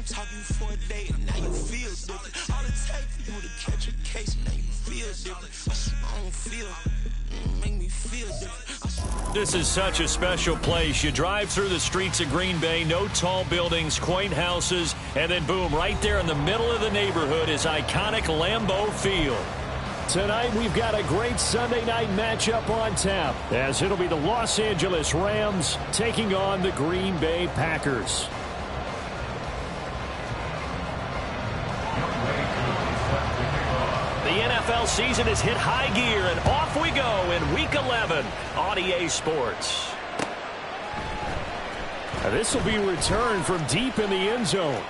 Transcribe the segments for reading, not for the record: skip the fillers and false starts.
talking for a day, and now you feel different. All it takes for you to catch a case, now you feel different. I don't feel, make me feel different. This is such a special place. You drive through the streets of Green Bay, no tall buildings, quaint houses, and then boom, right there in the middle of the neighborhood is iconic Lambeau Field. Tonight, we've got a great Sunday night matchup on tap, as it'll be the Los Angeles Rams taking on the Green Bay Packers. The NFL season has hit high gear, and off we go in Week 11 on EA Sports. This will be returned from deep in the end zone.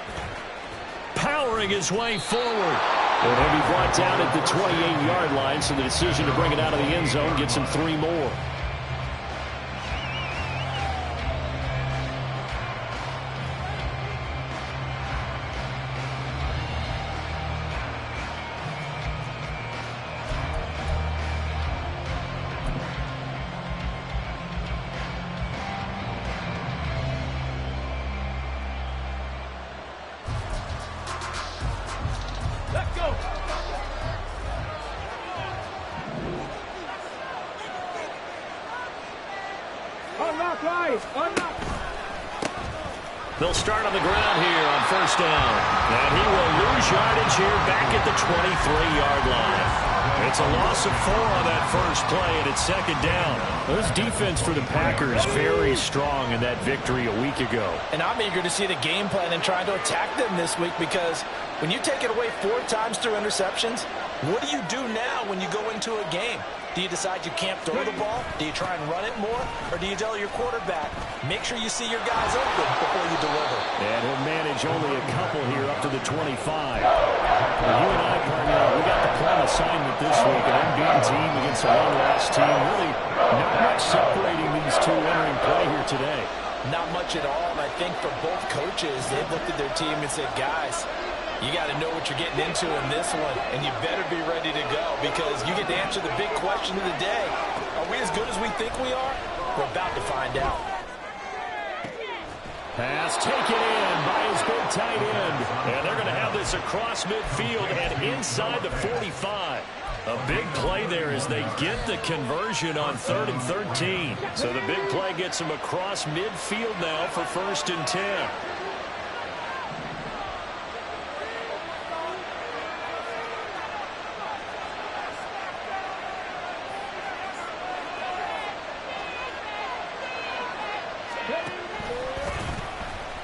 Powering his way forward. And he'll be brought down at the 28-yard line, so the decision to bring it out of the end zone gets him 3 more. They'll start on the ground here on first down. And he will lose yardage here back at the 23-yard line. It's a loss of 4 on that first play, and it's second down. This defense for the Packers very strong in that victory a week ago. And I'm eager to see the game plan and trying to attack them this week, because when you take it away 4 times through interceptions, what do you do now when you go into a game? Do you decide you can't throw the ball? Do you try and run it more? Or do you tell your quarterback, make sure you see your guys open before you deliver? And he'll manage only a couple here up to the 25. Well, you and I, partner, we got the plan assignment this week. An unbeaten team against a one-loss team. Really not much separating these two entering play here today. Not much at all. And I think for both coaches, they've looked at their team and said, guys, you got to know what you're getting into in this one, and you better be ready to go, because you get to answer the big question of the day. Are we as good as we think we are? We're about to find out. Pass taken in by his big tight end. And they're going to have this across midfield and inside the 45. A big play there as they get the conversion on 3rd and 13. So the big play gets them across midfield now for 1st and 10.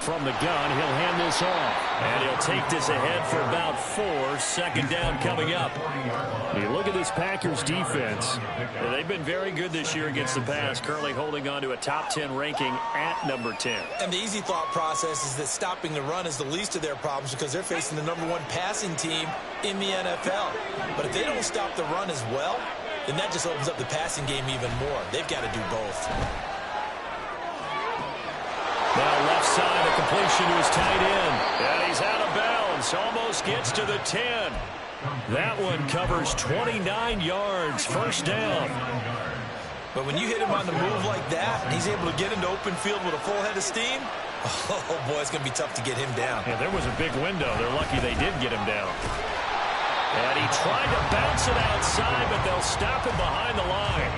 From the gun, he'll hand this off. And he'll take this ahead for about 4. 2nd down coming up. You look at this Packers defense. They've been very good this year against the pass, currently holding on to a top 10 ranking at number 10. And the easy thought process is that stopping the run is the least of their problems, because they're facing the #1 passing team in the NFL. But if they don't stop the run as well, then that just opens up the passing game even more. They've got to do both. Now left side, a completion to his tight end. And he's out of bounds. Almost gets to the 10. That one covers 29 yards. 1st down. But when you hit him on the move like that, and he's able to get into open field with a full head of steam, oh boy, it's going to be tough to get him down. Yeah, there was a big window. They're lucky they did get him down. And he tried to bounce it outside, but they'll stop him behind the line.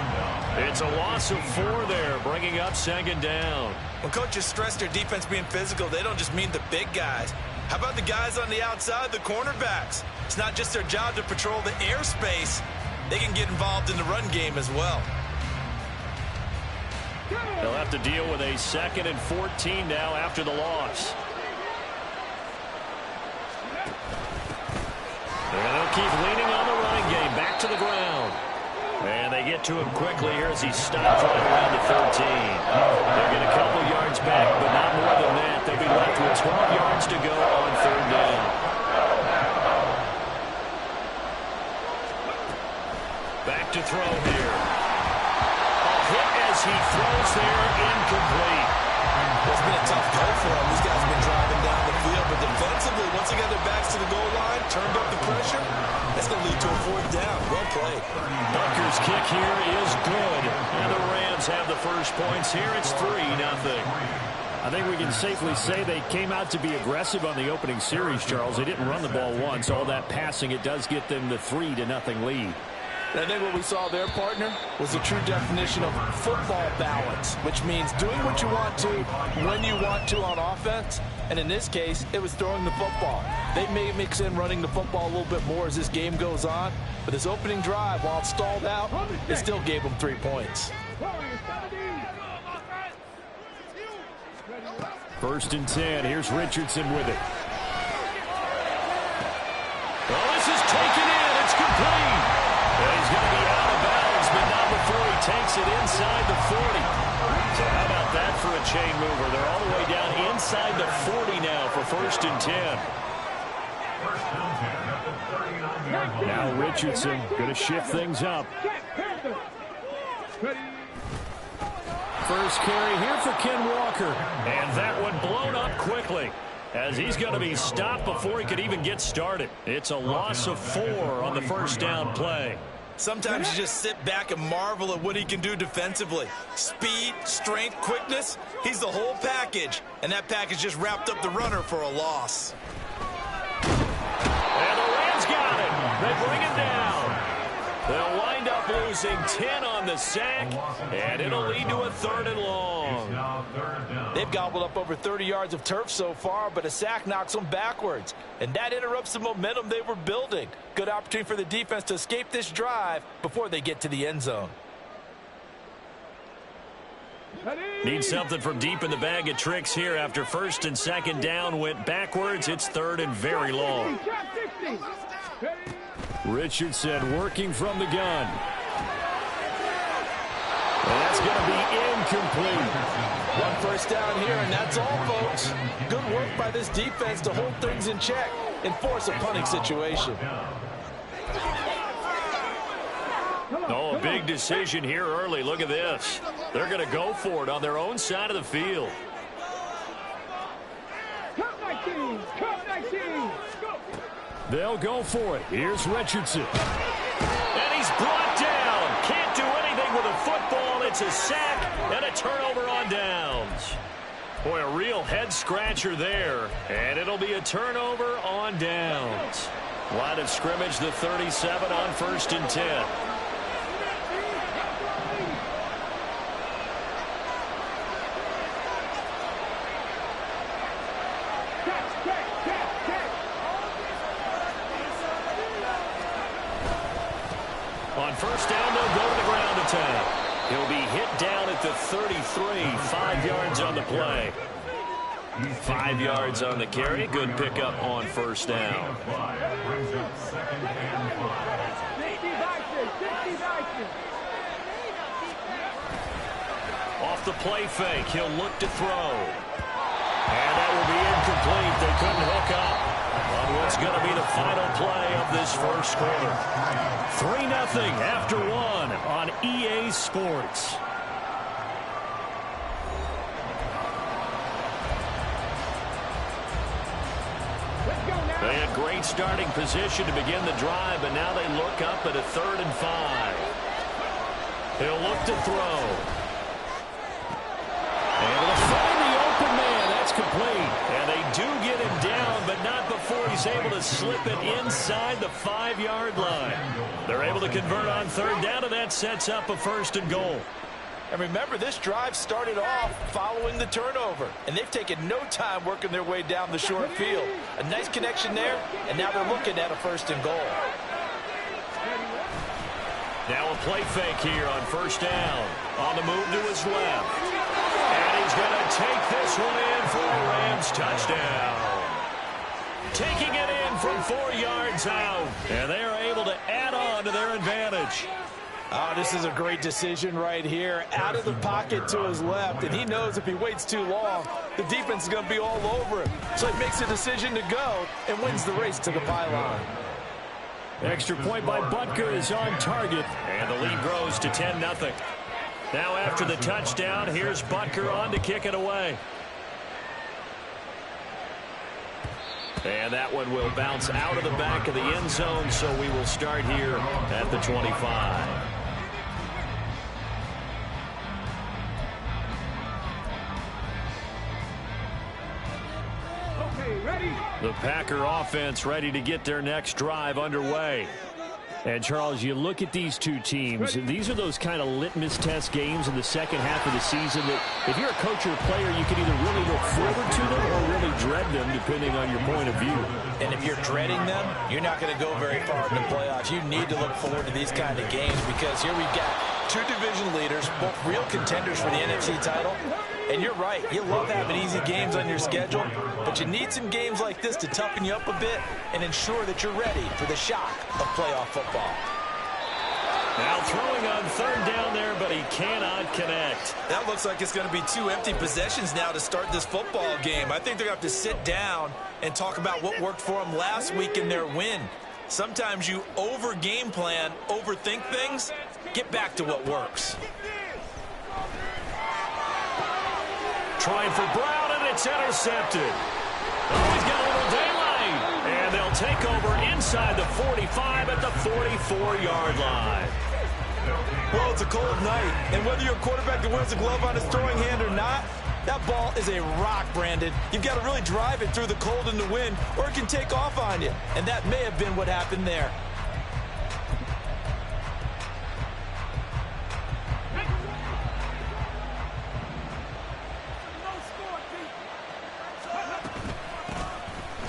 It's a loss of 4 there, bringing up 2nd down. When coaches stress their defense being physical, they don't just mean the big guys. How about the guys on the outside, the cornerbacks? It's not just their job to patrol the airspace. They can get involved in the run game as well. They'll have to deal with a 2nd and 14 now after the loss. And they'll keep leaning on the running game. Back to the ground. And they get to him quickly here as he stops right around the 13. They'll get a couple yards back, but not more than that. They'll be left with 12 yards to go on 3rd down. Back to throw here. A hit as he throws there, incomplete. It's been a tough go for him. These guys have been driving down the field, but defensively, once they got their backs to the goal line, turned up the pressure, that's going to lead to a 4th down. Well played. Bucker's kick here is good. And the Rams have the first points here. It's 3-0. I think we can safely say they came out to be aggressive on the opening series, Charles. They didn't run the ball once. All that passing, it does get them the 3-0 lead. I think what we saw there, partner, was a true definition of football balance, which means doing what you want to, when you want to on offense. And in this case, it was throwing the football. They may mix in running the football a little bit more as this game goes on. But this opening drive, while it stalled out, it still gave them 3 points. 1st and 10. Here's Richardson with it. Well, this is taken in. It's complete. And he's going to be out of bounds, but not before he takes it inside the 40. So how about that for a chain mover? They're all the way down inside the 40 now for 1st and 10. Now Richardson going to shift things up. First carry here for Ken Walker. And that one blown up quickly, as he's going to be stopped before he could even get started. It's a loss of 4 on the first down play. Sometimes you just sit back and marvel at what he can do defensively. Speed, strength, quickness, he's the whole package. And that package just wrapped up the runner for a loss. And the Rams got it. They bring it down. They'll wind up losing 10 on the sack, and it'll lead to a 3rd and long. They've gobbled up over 30 yards of turf so far, but a sack knocks them backwards. And that interrupts the momentum they were building. Good opportunity for the defense to escape this drive before they get to the end zone. Need something from deep in the bag of tricks here after 1st and 2nd down went backwards. It's 3rd and very long. Richardson working from the gun. And that's going to be incomplete. 1 first down here, and that's all, folks. Good work by this defense to hold things in check and force a punting situation. Oh, a big decision here early. Look at this. They're going to go for it on their own side of the field. They'll go for it. Here's Richardson. And he's brought down. Can't do anything with a football. It's a sack and a turnover on downs. Boy, a real head-scratcher there. And it'll be a turnover on downs. Line of scrimmage, the 37 on 1st and 10. On 1st down, they'll go to the ground attack. He'll be hit down at the 33, 5 yards on the play. 5 yards on the carry. Good pickup on 1st down. Off the play fake, he'll look to throw. And that will be incomplete. They couldn't hook up on what's going to be the final play of this first quarter. 3-0 after 1 on EA Sports. They had great starting position to begin the drive, but now they look up at a 3rd and 5. He'll look to throw. Able to find the open man. That's complete. And they do get him down, but not before he's able to slip it inside the 5-yard line. They're able to convert on 3rd down, and that sets up a 1st and goal. And remember, this drive started off following the turnover, and they've taken no time working their way down the short field. A nice connection there, and now they're looking at a 1st and goal. Now a play fake here on 1st down. On the move to his left. And he's going to take this one in for a Rams touchdown. Taking it in from 4 yards out. And they are able to add on to their advantage. Oh, this is a great decision right here. Out of the pocket to his left, and he knows if he waits too long, the defense is going to be all over him. So he makes a decision to go and wins the race to the pylon. Extra point by Butker is on target, and the lead grows to 10-0. Now after the touchdown, here's Butker on to kick it away. And that one will bounce out of the back of the end zone, so we will start here at the 25. The Packer offense ready to get their next drive underway. And, Charles, you look at these two teams, these are those kind of litmus test games in the second half of the season that if you're a coach or a player, you can either really look forward to them or really dread them, depending on your point of view. And if you're dreading them, you're not going to go very far in the playoffs. You need to look forward to these kind of games because here we've got two division leaders, both real contenders for the NFC title. And you're right, you love having easy games on your schedule, but you need some games like this to toughen you up a bit and ensure that you're ready for the shock of playoff football. Now throwing on third down there, but he cannot connect. That looks like it's going to be two empty possessions now to start this football game. I think they're going to have to sit down and talk about what worked for them last week in their win. Sometimes you over-game plan, overthink things, get back to what works. Trying for Brown, and it's intercepted. Oh, he's got a little daylight. And they'll take over inside the 45 at the 44-yard line. Well, it's a cold night, and whether you're a quarterback that wears a glove on his throwing hand or not, that ball is a rock, Brandon. You've got to really drive it through the cold and the wind, or it can take off on you. And that may have been what happened there.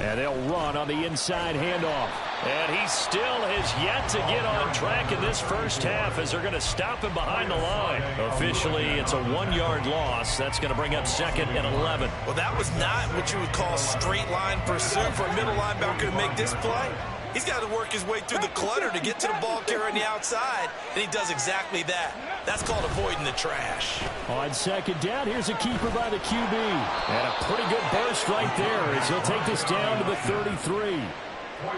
And they'll run on the inside handoff. And he still has yet to get on track in this first half as they're going to stop him behind the line. Officially, it's a 1-yard loss. That's going to bring up 2nd and 11. Well, that was not what you would call straight line pursuit for a middle linebacker to make this play. He's got to work his way through the clutter to get to the ball carrier on the outside, and he does exactly that. That's called avoiding the trash. On 2nd down, here's a keeper by the QB. And a pretty good burst right there as he'll take this down to the 33.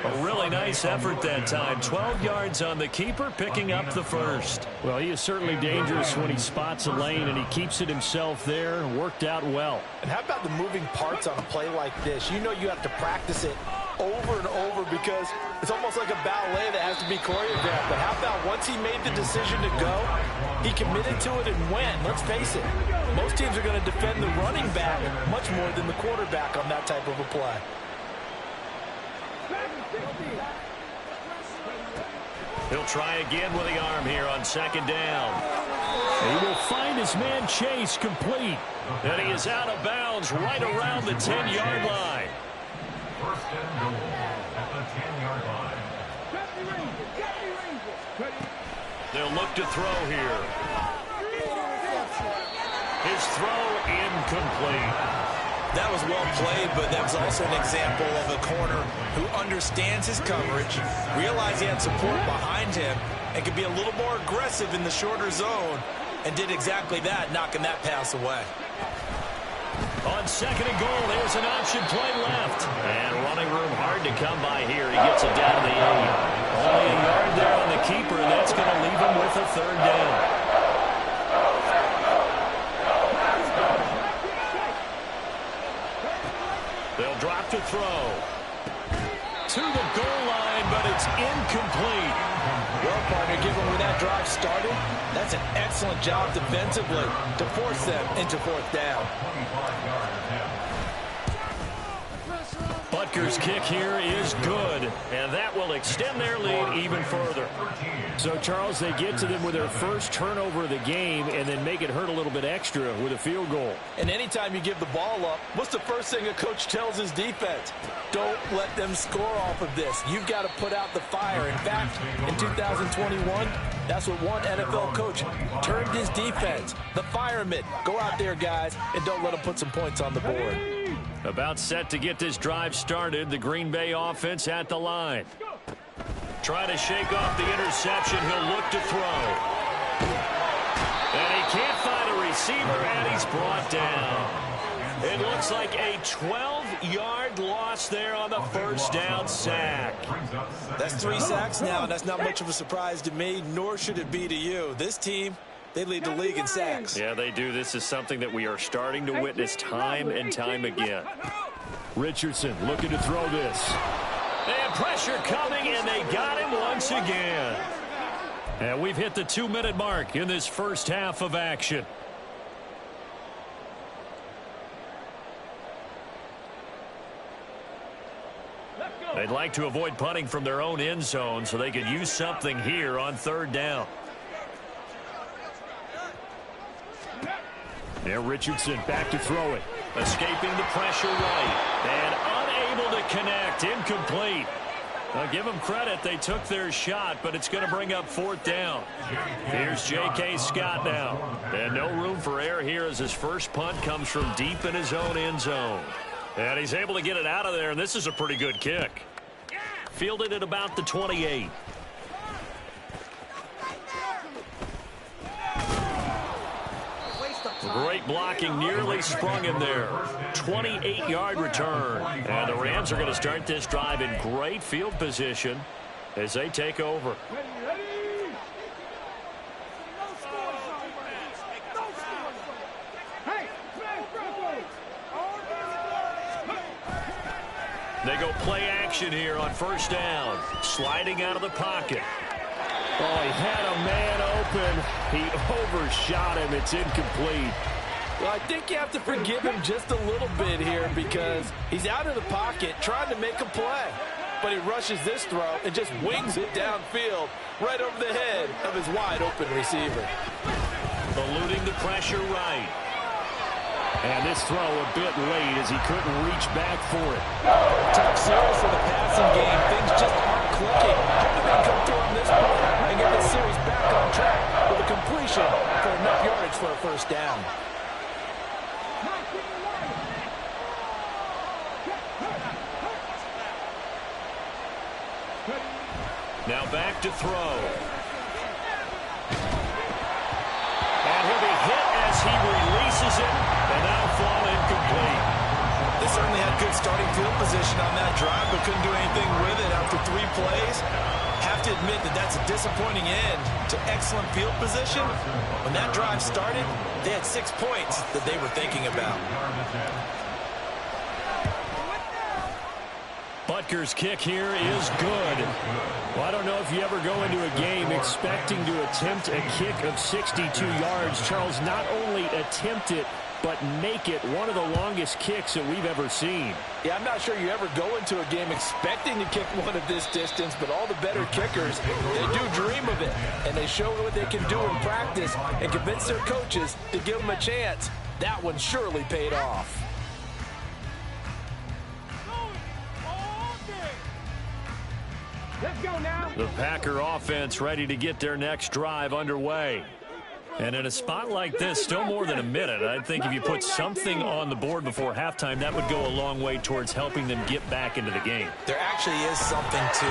A really nice effort that time. 12 yards on the keeper, picking up the first. Well, he is certainly dangerous when he spots a lane, and he keeps it himself there. Worked out well. And how about the moving parts on a play like this? You know you have to practice it over and over because it's almost like a ballet that has to be choreographed. But how about once he made the decision to go, he committed to it and went. Let's face it, most teams are going to defend the running back much more than the quarterback on that type of a play. He'll try again with the arm here on 2nd down. He will find his man Chase complete. And he is out of bounds right around the 10-yard line. First and goal at the 10-yard line. They'll look to throw here. His throw incomplete. That was well played, but that was also an example of a corner who understands his coverage, realized he had support behind him, and could be a little more aggressive in the shorter zone, and did exactly that, knocking that pass away. On 2nd and goal, there's an option play left. And running room hard to come by here. He gets it down to the 8. Only a yard there on the keeper, and that's going to leave him with a 3rd down. They'll drop to throw. To the goal line, but it's incomplete. Well, partner, given where that drive started, that's an excellent job defensively to force them into 4th down. Butker's kick here is good, and that will extend their lead even further. So, Charles, they get to them with their first turnover of the game and then make it hurt a little bit extra with a field goal. And anytime you give the ball up, what's the first thing a coach tells his defense? Don't let them score off of this. You've got to put out the fire. In fact, in 2021, that's what one NFL coach termed his defense, the firemen. Go out there, guys, and don't let them put some points on the board. About set to get this drive started. The Green Bay offense at the line. Trying to shake off the interception. He'll look to throw. And he can't find a receiver, and he's brought down. It looks like a 12-yard loss there on the first down sack. That's 3 sacks now, and that's not much of a surprise to me, nor should it be to you. This team, they lead the league in sacks. Yeah, they do. This is something that we are starting to witness time and time again. Richardson looking to throw this. And pressure coming, and they got him once again. And we've hit the 2-minute mark in this first half of action. They'd like to avoid punting from their own end zone so they could use something here on third down. Now Richardson back to throw it. Escaping the pressure right. And unable to connect. Incomplete. I'll give them credit. They took their shot, but it's going to bring up fourth down. Here's J.K. Scott now. And no room for error here as his first punt comes from deep in his own end zone. And he's able to get it out of there, and this is a pretty good kick. Fielded at about the 28. Great blocking, nearly sprung him there. 28-yard return. And the Rams are going to start this drive in great field position as they take over. They go play action here on first down. Sliding out of the pocket. Oh, he had a man open. He overshot him. It's incomplete. Well, I think you have to forgive him just a little bit here because he's out of the pocket trying to make a play. But he rushes this throw and just wings it downfield right over the head of his wide-open receiver. Eluding the pressure right. And this throw a bit late as he couldn't reach back for it. Tough series for the passing game. Things just aren't clicking. Hoping they can come through on this point and get the series back on track with a completion for enough yardage for a first down. Now back to throw. And he'll be hit as he releases it, and that'll fall incomplete. They certainly had good starting field position on that drive, but couldn't do anything with it after 3 plays. Have to admit that that's a disappointing end to excellent field position. When that drive started, they had 6 points that they were thinking about. Butker's kick here is good. Well, I don't know if you ever go into a game expecting to attempt a kick of 62 yards. Charles, not only attempt it, but make it one of the longest kicks that we've ever seen. Yeah, I'm not sure you ever go into a game expecting to kick one of this distance, but all the better kickers, they do dream of it. And they show what they can do in practice and convince their coaches to give them a chance. That one surely paid off. Let's go now. The Packer offense ready to get their next drive underway. And in a spot like this, still more than a minute, I think if you put something on the board before halftime, that would go a long way towards helping them get back into the game. There actually is something to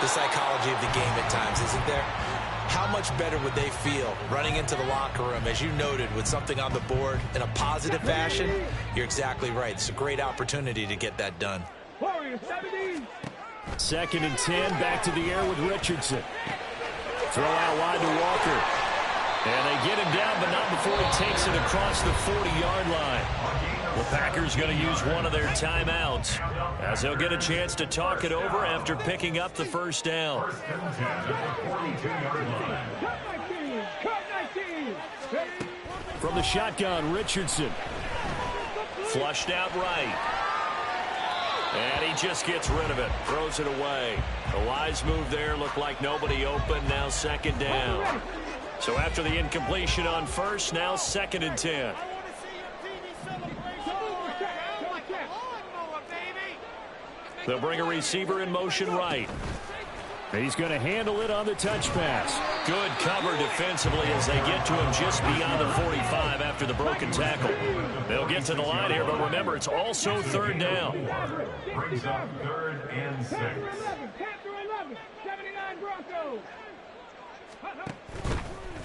the psychology of the game at times, isn't there? How much better would they feel running into the locker room, as you noted, with something on the board in a positive fashion? You're exactly right. It's a great opportunity to get that done. Warriors, 70. 2nd and 10, back to the air with Richardson. Throw out wide to Walker. And they get him down, but not before he takes it across the 40-yard line. The Packers going to use one of their timeouts as they'll get a chance to talk it over after picking up the first down. From the shotgun, Richardson. Flushed out right. And he just gets rid of it. Throws it away. A wise move there. Looked like nobody open. Now 2nd down. So after the incompletion on first, now 2nd and 10. They'll bring a receiver in motion right. He's going to handle it on the touch pass. Good cover defensively as they get to him just beyond the 45 after the broken tackle. They'll get to the line here, but remember, it's also 3rd down. Brings up 3rd and 6. 79 Broncos.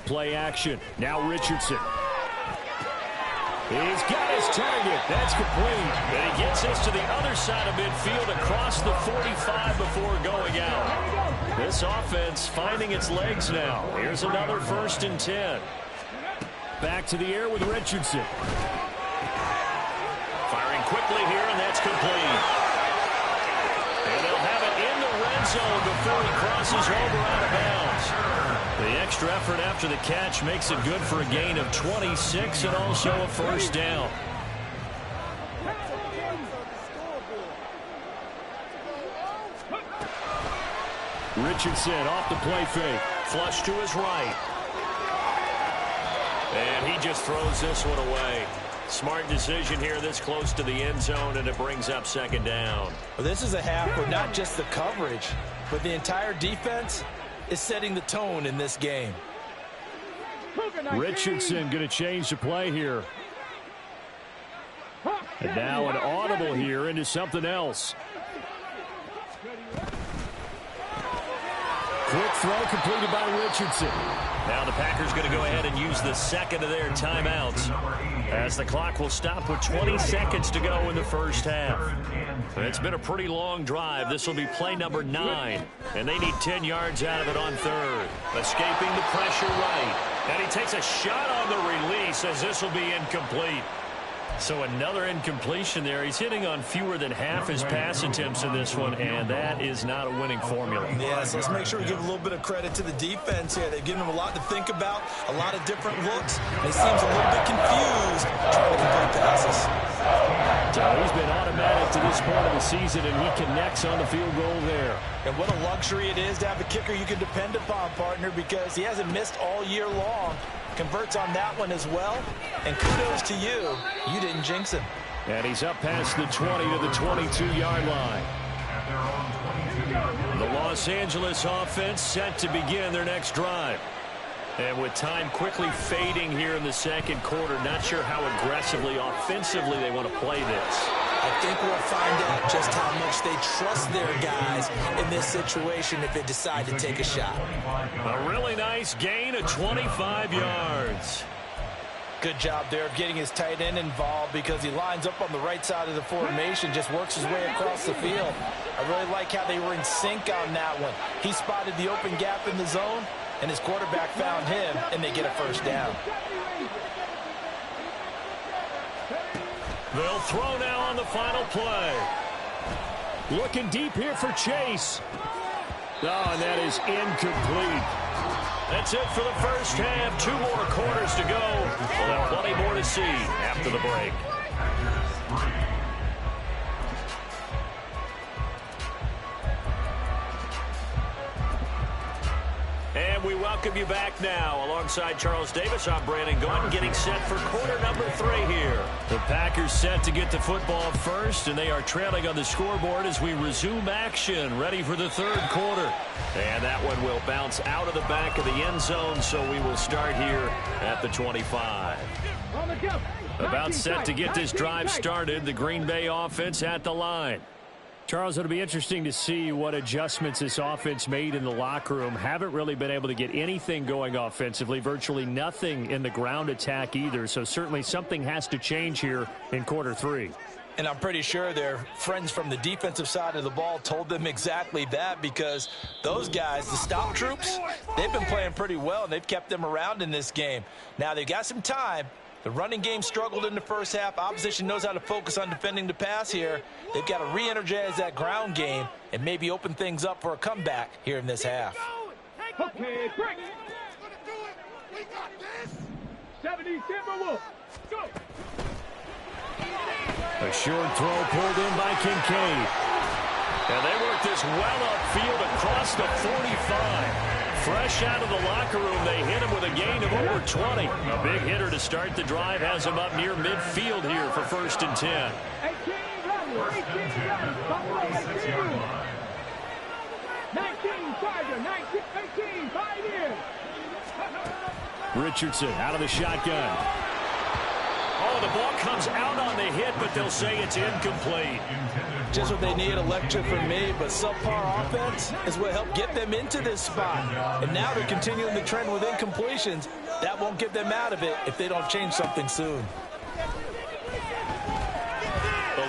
Play action. Now Richardson. He's got his target. That's complete. And he gets this to the other side of midfield across the 45 before going out. This offense finding its legs now. Here's another 1st and 10. Back to the air with Richardson. Firing quickly here, and that's complete. And they'll have it in the red zone before he crosses over out of bounds. The extra effort after the catch makes it good for a gain of 26 and also a 1st down. Richardson off the play fake. Flush to his right. And he just throws this one away. Smart decision here this close to the end zone, and it brings up second down. Well, this is a half where not just the coverage, but the entire defense is setting the tone in this game. Richardson going to change the play here. And now an audible here into something else. Quick throw completed by Richardson. Now the Packers going to go ahead and use the second of their timeouts, as the clock will stop with 20 seconds to go in the first half. It's been a pretty long drive. This will be play number 9, and they need 10 yards out of it on third. Escaping the pressure right, and he takes a shot on the release as this will be incomplete. So another incompletion there. He's hitting on fewer than half his pass attempts in this one, and that is not a winning formula. Yeah, so let's make sure we give a little bit of credit to the defense here. They've given him a lot to think about, a lot of different looks. He seems a little bit confused trying to complete passes. So he's been automatic to this point of the season, and he connects on the field goal there. And what a luxury it is to have a kicker you can depend upon, partner, because he hasn't missed all year long. Converts on that one as well. And kudos to you. You didn't jinx him. And he's up past the 20 to the 22-yard line. The Los Angeles offense set to begin their next drive. And with time quickly fading here in the second quarter, not sure how aggressively, offensively they want to play this. I think we'll find out just how much they trust their guys in this situation if they decide to take a shot. A really nice gain of 25 yards. Good job there of getting his tight end involved, because he lines up on the right side of the formation, just works his way across the field. I really like how they were in sync on that one. He spotted the open gap in the zone, and his quarterback found him, and they get a first down. They'll throw now on the final play. Looking deep here for Chase. Oh, and that is incomplete. That's it for the first half. 2 more quarters to go. We'll have plenty more to see after the break. And we welcome you back now. Alongside Charles Davis, I'm Brandon Gordon, getting set for quarter number 3 here. The Packers set to get the football first, and they are trailing on the scoreboard as we resume action, ready for the third quarter. And that one will bounce out of the back of the end zone, so we will start here at the 25. About set to get this drive started, the Green Bay offense at the line. Charles, it'll be interesting to see what adjustments this offense made in the locker room. Haven't really been able to get anything going offensively, virtually nothing in the ground attack either. So certainly something has to change here in quarter 3. And I'm pretty sure their friends from the defensive side of the ball told them exactly that, because those guys, the stop troops, they've been playing pretty well, and they've kept them around in this game. Now they've got some time. The running game struggled in the first half. Opposition knows how to focus on defending the pass here. They've got to re-energize that ground game and maybe open things up for a comeback here in this half. Okay, break. 70 Timberwolves. Go. A short throw pulled in by Kincaid. And they work this well upfield across the 45. Fresh out of the locker room, they hit him with a gain of over 20. A big hitter to start the drive has him up near midfield here for 1st and 10. 18 runs. 18 runs. Buffalo 18. 19 Charger. 19, 18. 5 in. Richardson out of the shotgun. Oh, the ball comes out on the hit, but they'll say it's incomplete. Just what they need, electric from me, but subpar offense is what helped get them into this spot. And now they're continuing the trend with incompletions. That won't get them out of it if they don't change something soon.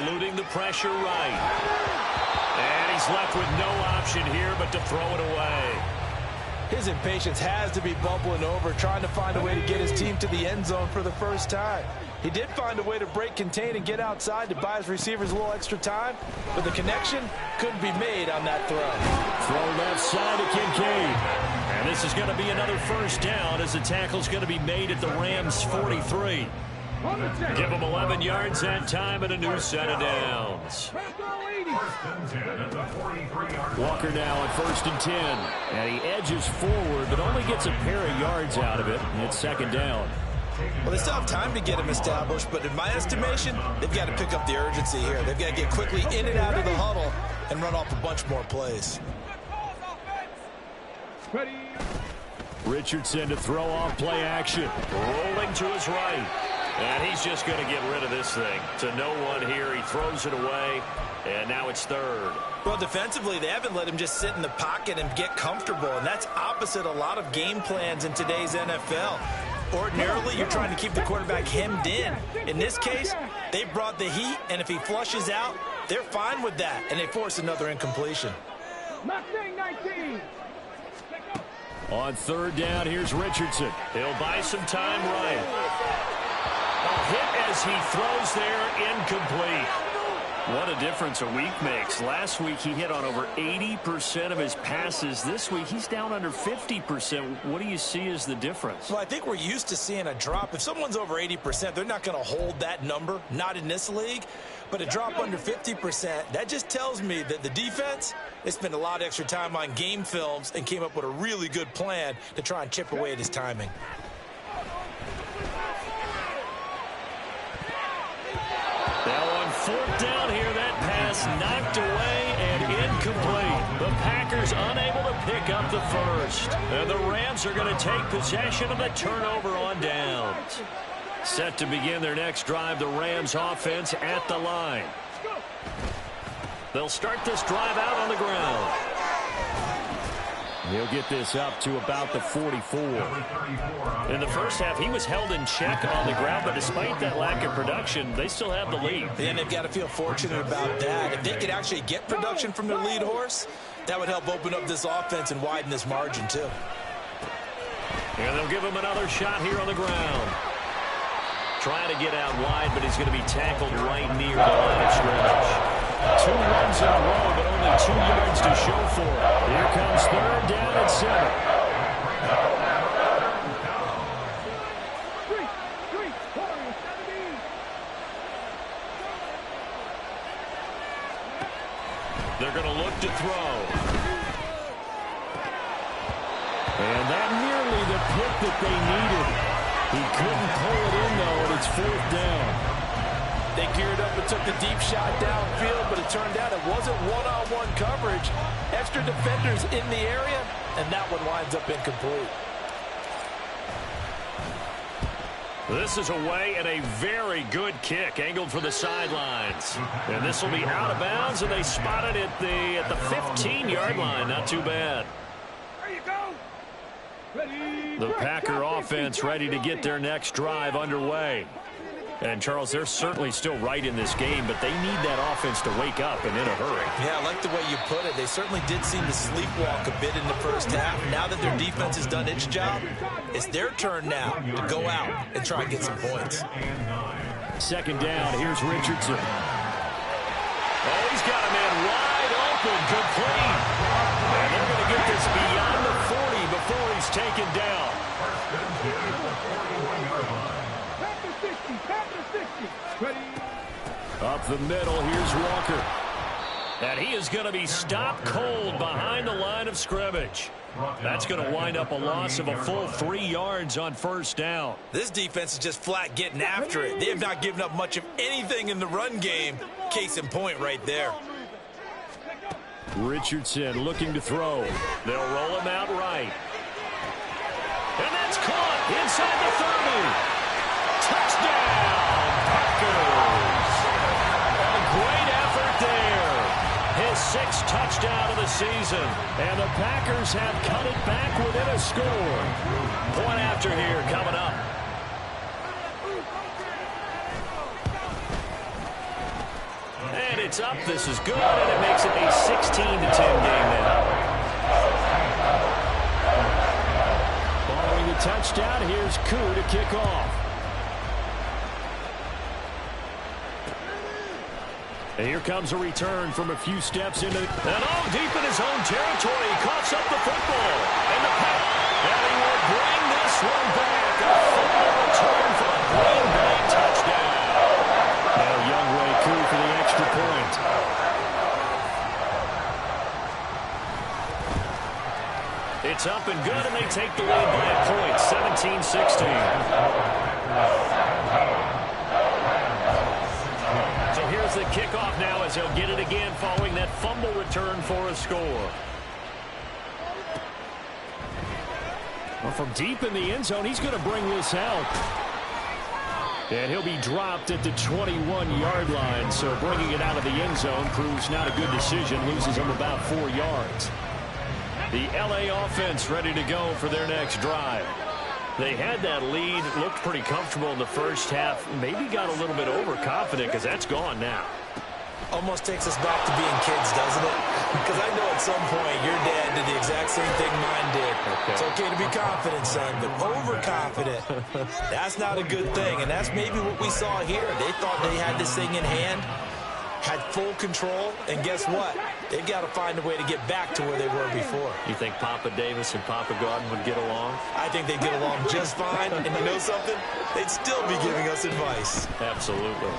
Eluding the pressure right. And he's left with no option here but to throw it away. His impatience has to be bubbling over, trying to find a way to get his team to the end zone for the first time. He did find a way to break contain and get outside to buy his receivers a little extra time, but the connection couldn't be made on that throw. Throw left side to Kincaid. And this is going to be another first down as the tackle's going to be made at the Rams' 43. Give them 11 yards that time and a new set of downs. Walker now on 1st and 10. And he edges forward, but only gets a pair of yards out of it. And it's 2nd down. Well, they still have time to get him established, but in my estimation, they've got to pick up the urgency here. They've got to get quickly in and out of the huddle and run off a bunch more plays. Richardson to throw off play action. Rolling to his right. And he's just going to get rid of this thing. To no one here. He throws it away. And now it's 3rd. Well, defensively, they haven't let him just sit in the pocket and get comfortable. And that's opposite a lot of game plans in today's NFL. Ordinarily, you're trying to keep the quarterback hemmed in. In this case, they brought the heat, and if he flushes out, they're fine with that, and they force another incompletion. On 3rd down, here's Richardson. He'll buy some time right. A hit as he throws there, incomplete. What a difference a week makes. Last week, he hit on over 80% of his passes. This week, he's down under 50%. What do you see as the difference? Well, I think we're used to seeing a drop. If someone's over 80%, they're not going to hold that number, not in this league. But a drop under 50%, that just tells me that the defense, they spent a lot of extra time on game films and came up with a really good plan to try and chip away at his timing. Now on 4th down here, that pass knocked away and incomplete. The Packers unable to pick up the 1st. And the Rams are going to take possession of the turnover on downs. Set to begin their next drive, the Rams offense at the line. They'll start this drive out on the ground. He'll get this up to about the 44. In the first half, he was held in check on the ground, but despite that lack of production, they still have the lead. And they've got to feel fortunate about that. If they could actually get production from their lead horse, that would help open up this offense and widen this margin, too. And they'll give him another shot here on the ground. Trying to get out wide, but he's going to be tackled right near the line of scrimmage. 2 runs in a row, but only 2 yards to show for it. Here comes 3rd down and 7. They're going to look to throw. And that nearly the pick that they needed. He couldn't pull it in, though, and it's 4th down. They geared up and took the deep shot downfield, but it turned out it wasn't one-on-one coverage. Extra defenders in the area, and that one winds up incomplete. This is away and a very good kick, angled for the sidelines. And this will be out of bounds, and they spot it at the 15-yard line. Not too bad. The Packer offense ready to get their next drive underway. And, Charles, they're certainly still right in this game, but they need that offense to wake up and in a hurry. Yeah, I like the way you put it. They certainly did seem to sleepwalk a bit in the first half. Now that their defense has done its job, it's their turn now to go out and try and get some points. 2nd down, here's Richardson. Oh, he's got a man wide open, complete. And they're going to get this beyond the 40 before he's taken down. Up the middle, here's Walker. And he is going to be stopped cold behind the line of scrimmage. That's going to wind up a loss of a full 3 yards on 1st down. This defense is just flat getting after it. They have not given up much of anything in the run game. Case in point right there. Richardson looking to throw. They'll roll him out right. And that's caught inside the 30. Touchdown, Packers. A great effort there. His 6th touchdown of the season. And the Packers have cut it back within a score. Point after here coming up. And it's up. This is good, and it makes it a 16-10 game now. Following the touchdown, here's Koo to kick off. And here comes a return from a few steps into and all deep in his own territory. He coughs up the football. And he will bring this one back. A fumble return for a Green Bay touchdown. Now Younghoe Koo for the extra point. It's up and good, and they take the lead by a point, 17-16. So here's the kickoff now as he'll get it again following that fumble return for a score. Well, from deep in the end zone, he's going to bring this out. And he'll be dropped at the 21-yard line. So bringing it out of the end zone proves not a good decision. Loses him about 4 yards. The LA offense ready to go for their next drive. They had that lead, looked pretty comfortable in the first half. Maybe got a little bit overconfident because that's gone now. Almost takes us back to being kids, doesn't it? Because I know at some point your dad did the exact same thing mine did. Okay. It's okay to be confident, son, but overconfident, that's not a good thing. And that's maybe what we saw here. They thought they had this thing in hand, had full control, and guess what? They've got to find a way to get back to where they were before. You think Papa Davis and Papa Gordon would get along? I think they'd get along just fine. And you know something? They'd still be giving us advice. Absolutely.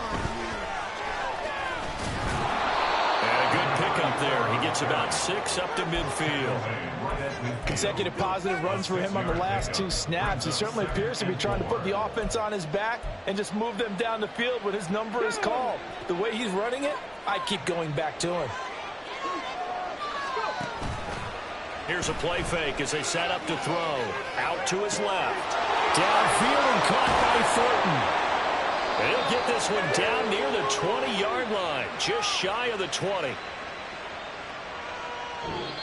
Up there. He gets about 6 up to midfield. Consecutive positive runs for him on the last 2 snaps. He certainly appears to be trying to put the offense on his back and just move them down the field when his number is called. The way he's running it, I keep going back to him. Here's a play fake as they set up to throw. Out to his left. Downfield and caught by Thornton. He'll get this one down near the 20-yard line, just shy of the 20.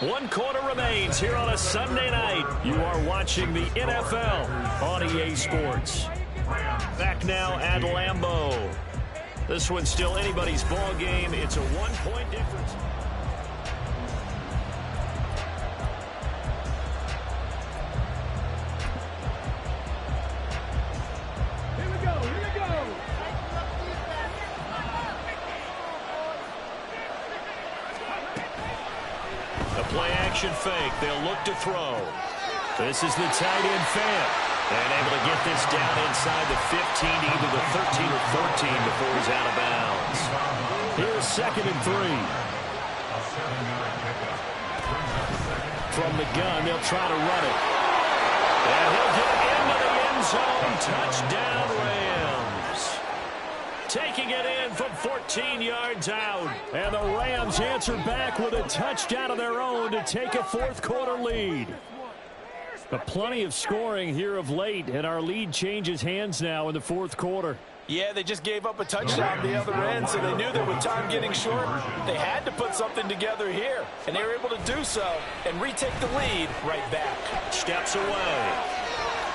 1 quarter remains here on a Sunday night. You are watching the NFL on EA Sports. Back now at Lambeau. This one's still anybody's ball game. It's a 1-point difference. Play-action fake. They'll look to throw. This is the tight end fan. And able to get this down inside the 15, either the 13 or 14 before he's out of bounds. Here's 2nd and 3. From the gun, they'll try to run it. And he'll get into the end zone. Touchdown, Rams. Taking it in from 14 yards out. And the Rams answer back with a touchdown of their own to take a 4th quarter lead. But plenty of scoring here of late, and our lead changes hands now in the 4th quarter. Yeah, they just gave up a touchdown at the other end, so they knew that with time getting short, they had to put something together here. And they were able to do so and retake the lead right back. Steps away.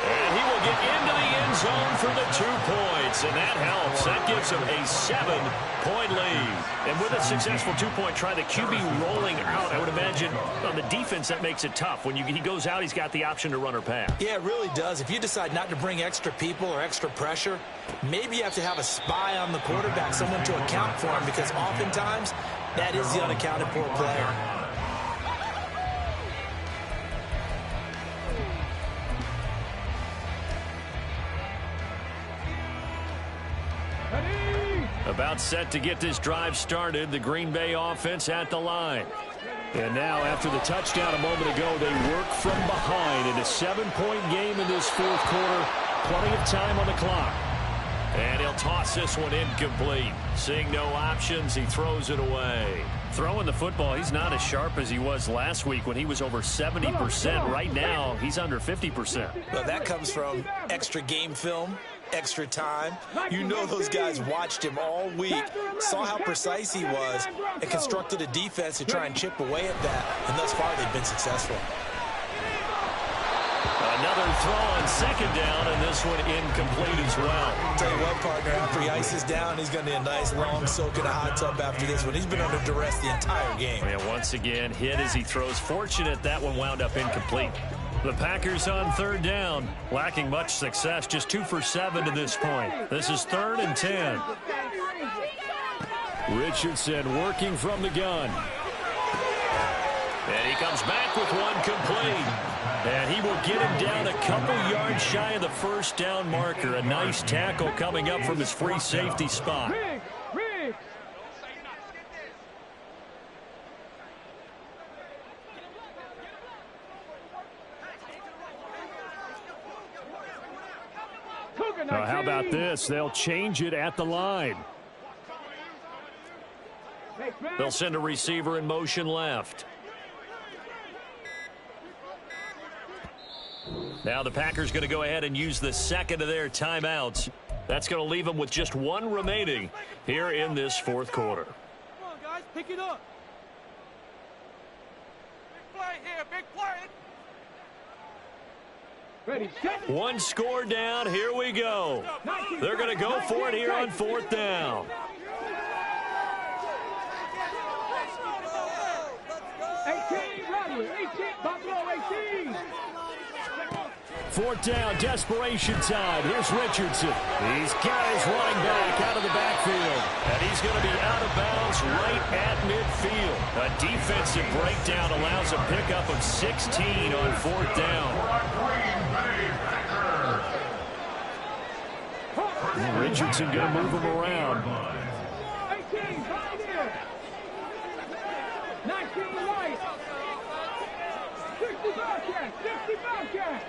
And he will get into the end zone for the 2 points, and that helps. That gives him a 7-point lead. And with a successful 2-point try, the QB rolling out, I would imagine on the defense that makes it tough. When he goes out, he's got the option to run or pass. Yeah, it really does. If you decide not to bring extra people or extra pressure, maybe you have to have a spy on the quarterback, someone to account for him, because oftentimes that is the unaccounted for player. About set to get this drive started, the Green Bay offense at the line. And now, after the touchdown a moment ago, they work from behind in a 7-point game in this 4th quarter. Plenty of time on the clock. And he'll toss this one incomplete. Seeing no options, he throws it away. Throwing the football, he's not as sharp as he was last week when he was over 70%. Right now, he's under 50%. Well, that comes from extra game film, extra time. You know those guys watched him all week, saw how precise he was, and constructed a defense to try and chip away at that. And thus far, they've been successful. Another throw on 2nd down, and this one incomplete as well. Tell you what, partner, after he ices down, he's going to need a nice long soak in a hot tub after this one. He's been under duress the entire game. And once again, hit as he throws. Fortunate that one wound up incomplete. The Packers on 3rd down, lacking much success, just 2 for 7 to this point. This is 3rd and 10. Richardson working from the gun. And he comes back with one complete. And he will get him down a couple yards shy of the 1st down marker. A nice tackle coming up from his free safety spot. How about this? They'll change it at the line. They'll send a receiver in motion left. Now the Packers going to go ahead and use the second of their timeouts. That's going to leave them with just one remaining here in this fourth quarter. Come on, guys, pick it up. Big play here, big play. Ready, set. One score down. Here we go. They're going to go for it here on fourth down. 18, Rodley, 18, Buffalo 18. Fourth down, desperation time. Here's Richardson. He's got his running back out of the backfield. And he's going to be out of bounds right at midfield. A defensive breakdown allows a pickup of 16 on fourth down. Richardson going to move him around. 18, right here. 19, right. 60 Bobcat, 60 Bobcat.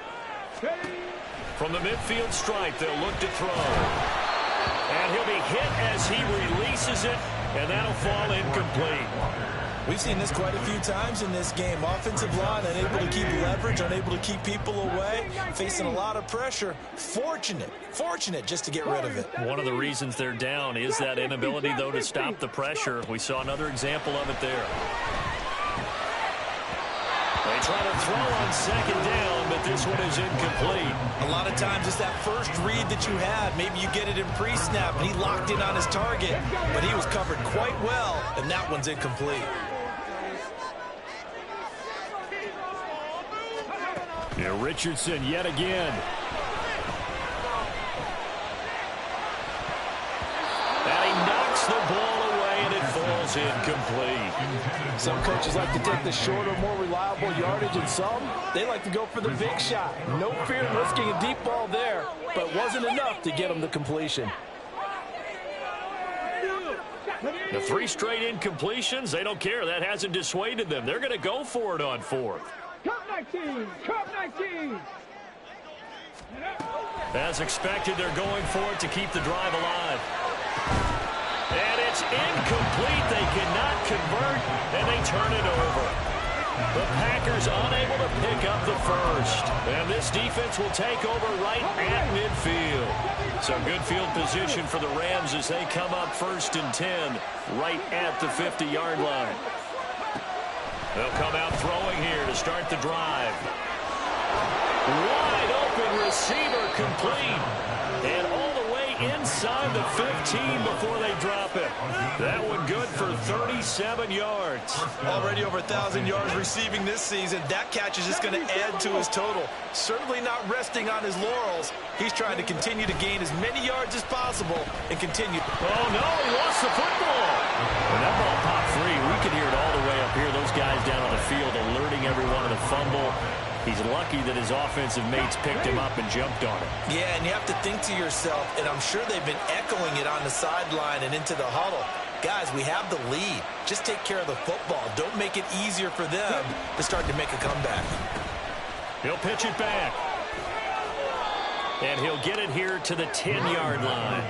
From the midfield stripe, they'll look to throw. And he'll be hit as he releases it, and that'll fall incomplete. We've seen this quite a few times in this game. Offensive line unable to keep leverage, unable to keep people away, facing a lot of pressure. Fortunate just to get rid of it. One of the reasons they're down is that inability, though, to stop the pressure. We saw another example of it there. They try to throw on second down, but this one is incomplete. A lot of times it's that first read that you had. Maybe you get it in pre-snap, and he locked in on his target, but he was covered quite well, and that one's incomplete. Here, Richardson yet again. And he knocks the ball away, and it falls incomplete. Some coaches like to take the shorter, more reliable yardage, and some, they like to go for the big shot. No fear in risking a deep ball there, but wasn't enough to get him the completion. The 3 straight incompletions, they don't care. That hasn't dissuaded them. They're going to go for it on fourth. Cup 19, Cup 19. As expected, they're going for it to keep the drive alive. And it's incomplete. They cannot convert, and they turn it over. The Packers unable to pick up the first. And this defense will take over right at midfield. So good field position for the Rams as they come up 1st and 10 right at the 50-yard line. They'll come out throwing here to start the drive. Wide open receiver complete. And all the way inside the 15 before they drop it. That one good for 37 yards. Already over 1,000 yards receiving this season. That catch is just going to add to his total. Certainly not resting on his laurels. He's trying to continue to gain as many yards as possible and continue. Oh, no, he lost the football. And that ball popped free. We can hear it all the way up here. Those guys down on the field alerting everyone of the fumble. He's lucky that his offensive mates picked him up and jumped on it. Yeah, and you have to think to yourself, and I'm sure they've been echoing it on the sideline and into the huddle. Guys, we have the lead. Just take care of the football. Don't make it easier for them to start to make a comeback. He'll pitch it back. And he'll get it here to the 10-yard line.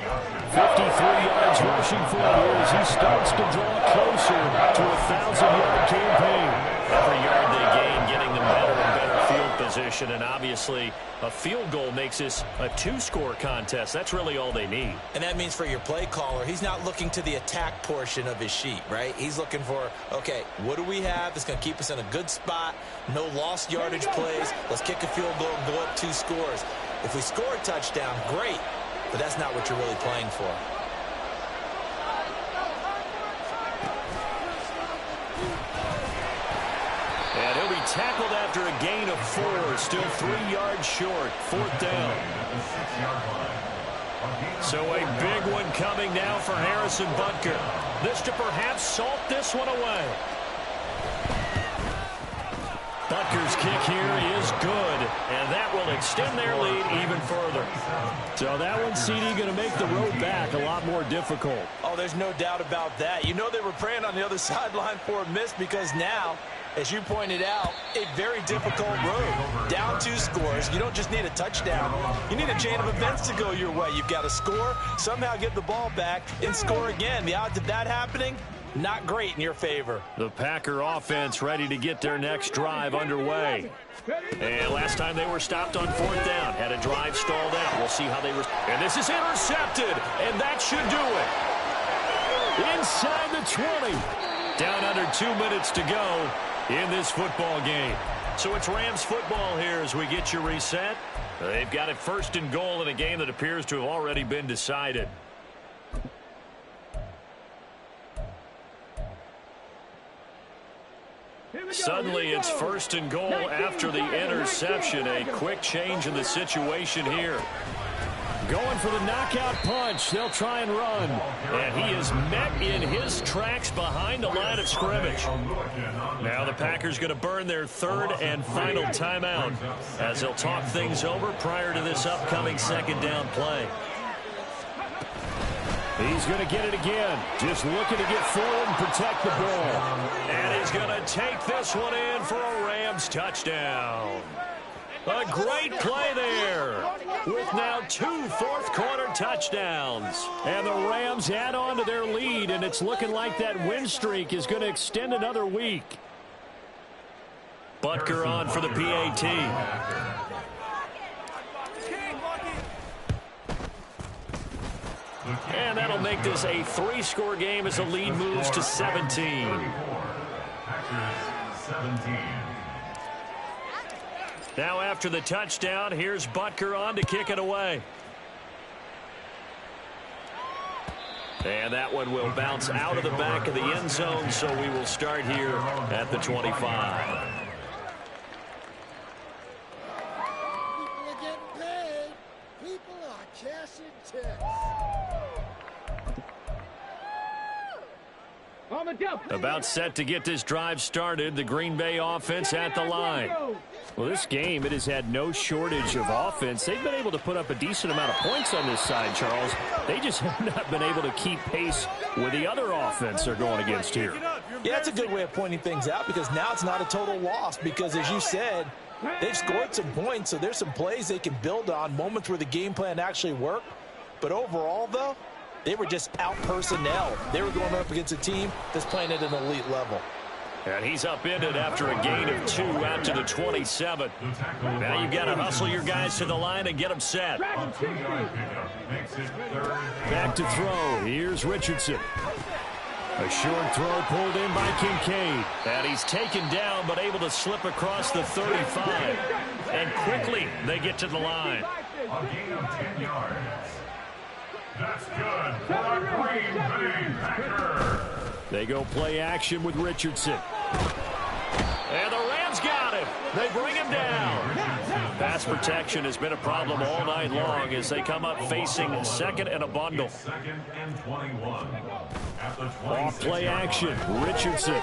53 yards rushing for him as he starts to draw closer to a 1,000-yard campaign. Every yard they gain, getting them better and better field position. And obviously, a field goal makes this a 2-score contest. That's really all they need. And that means for your play caller, he's not looking to the attack portion of his sheet, right? He's looking for, okay, what do we have that's going to keep us in a good spot? No lost yardage plays. Let's kick a field goal and go up 2 scores. If we score a touchdown, great, but that's not what you're really playing for. And he'll be tackled after a gain of 4, still 3 yards short, 4th down. So a big one coming now for Harrison Butker. This to perhaps salt this one away. Butker's kick here is good, and that will extend their lead even further. So that one, CD, going to make the road back a lot more difficult. Oh, there's no doubt about that. You know they were praying on the other sideline for a miss because now As you pointed out, a very difficult road. Down 2 scores. You don't just need a touchdown. You need a chain of events to go your way. You've got to score, somehow get the ball back, and score again. The odds of that happening, not great in your favor. The Packer offense ready to get their next drive underway. And last time they were stopped on 4th down, had a drive stalled out. We'll see how they were. And this is intercepted, and that should do it. Inside the 20. Down under 2 minutes to go in this football game. So it's Rams football here as we get you reset. They've got it 1st and goal in a game that appears to have already been decided. Suddenly it's 1st and goal after the interception. A quick change in the situation here. Going for the knockout punch. They'll try and run. And he is met in his tracks behind the line of scrimmage. Now the Packers going to burn their 3rd and final timeout as they'll talk things over prior to this upcoming 2nd down play. He's going to get it again. Just looking to get forward and protect the ball. And he's going to take this one in for a Rams touchdown. A great play there with now 2 fourth-quarter touchdowns. And the Rams add on to their lead, and it's looking like that win streak is going to extend another week. Butker on for the PAT. And that'll make this a 3-score game as the lead moves to 17. Now after the touchdown, here's Butker on to kick it away. And that one will bounce out of the back of the end zone, so we will start here at the 25. People are getting paid. People are cashing checks. About set to get this drive started. The Green Bay offense at the line. Well, this game, it has had no shortage of offense. They've been able to put up a decent amount of points on this side, Charles. They just have not been able to keep pace with the other offense they're going against here. Yeah, that's a good way of pointing things out because now it's not a total loss because, as you said, they've scored some points, so there's some plays they can build on, moments where the game plan actually worked. But overall, though, they were just out-personnel. They were going up against a team that's playing at an elite level. And he's upended after a gain of 2 out to the 27. Now you've got to hustle your guys to the line and get them set. Back to throw. Here's Richardson. A short throw pulled in by Kincaid. And he's taken down but able to slip across the 35. And quickly they get to the line. A gain of 10 yards. That's good for the Green Bay Packers. They go play action with Richardson. And the Rams got him. They bring him down. Pass protection has been a problem all night long as they come up facing 2nd and a bundle. 2nd and 21. At the 26 Off play action. Richardson.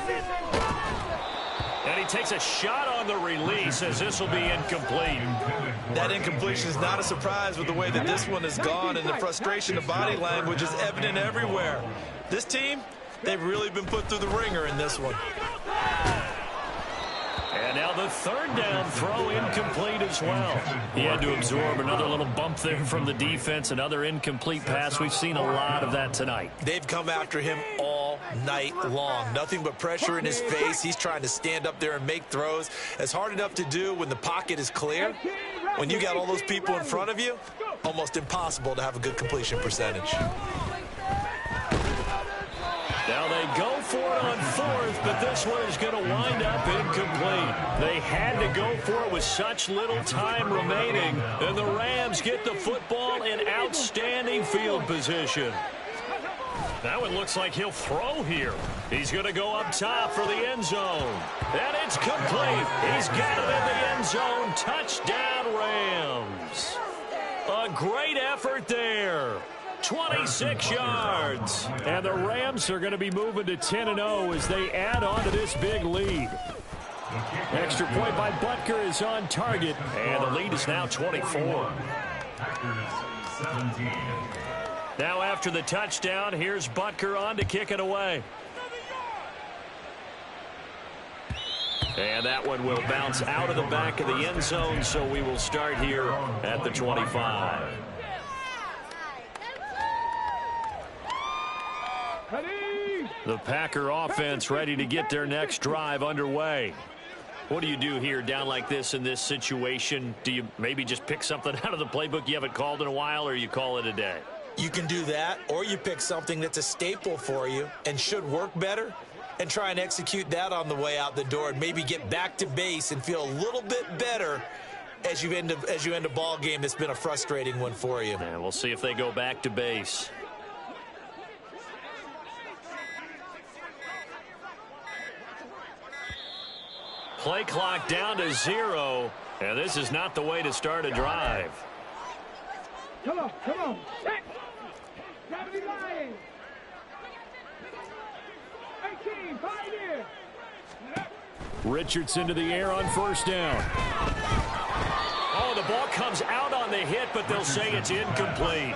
And he takes a shot on the release as this will be incomplete. That incompletion is not a surprise with the way that this one has gone, and the frustration of body language is evident everywhere. This team, they've really been put through the ringer in this one. And now the 3rd down throw incomplete as well. He had to absorb another little bump there from the defense, another incomplete pass. We've seen a lot of that tonight. They've come after him all night long. Nothing but pressure in his face. He's trying to stand up there and make throws. It's hard enough to do when the pocket is clear. When you got all those people in front of you, almost impossible to have a good completion percentage. Now they go for it on 4th, but this one is going to wind up incomplete. They had to go for it with such little time remaining, and the Rams get the football in outstanding field position. That one looks like he'll throw here. He's going to go up top for the end zone. And it's complete. He's got it in the end zone. Touchdown, Rams. A great effort there. 26 yards. And the Rams are going to be moving to 10-0 as they add on to this big lead. Extra point by Butker is on target, and the lead is now 24. Packers 17. Now after the touchdown, here's Butker on to kick it away. And that one will bounce out of the back of the end zone, so we will start here at the 25. The Packer offense ready to get their next drive underway. What do you do here down like this in this situation? Do you maybe just pick something out of the playbook you haven't called in a while, or you call it a day? You can do that, or you pick something that's a staple for you and should work better and try and execute that on the way out the door and maybe get back to base and feel a little bit better as you end a ball game that's been a frustrating one for you. And we'll see if they go back to base. Play clock down to 0, and this is not the way to start a drive. Come on. Set. Gravity line. 18, 5 here. Richardson to the air on first down. Oh, the ball comes out on the hit, but they'll say it's incomplete.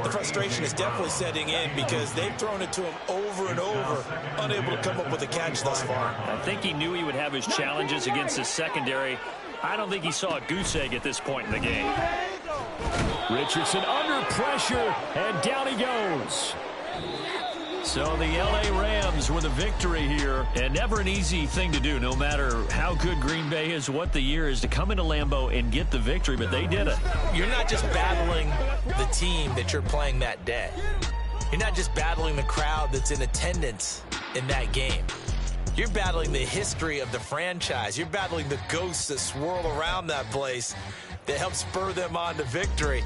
The frustration is definitely setting in because they've thrown it to him over and over, unable to come up with a catch thus far. I think he knew he would have his challenges against his secondary. I don't think he saw a goose egg at this point in the game. Richardson under pressure, and down he goes. So the L.A. Rams with a victory here, and never an easy thing to do, no matter how good Green Bay is, what the year is, to come into Lambeau and get the victory, but they did it. You're not just battling the team that you're playing that day. You're not just battling the crowd that's in attendance in that game. You're battling the history of the franchise. You're battling the ghosts that swirl around that place that help spur them on to victory.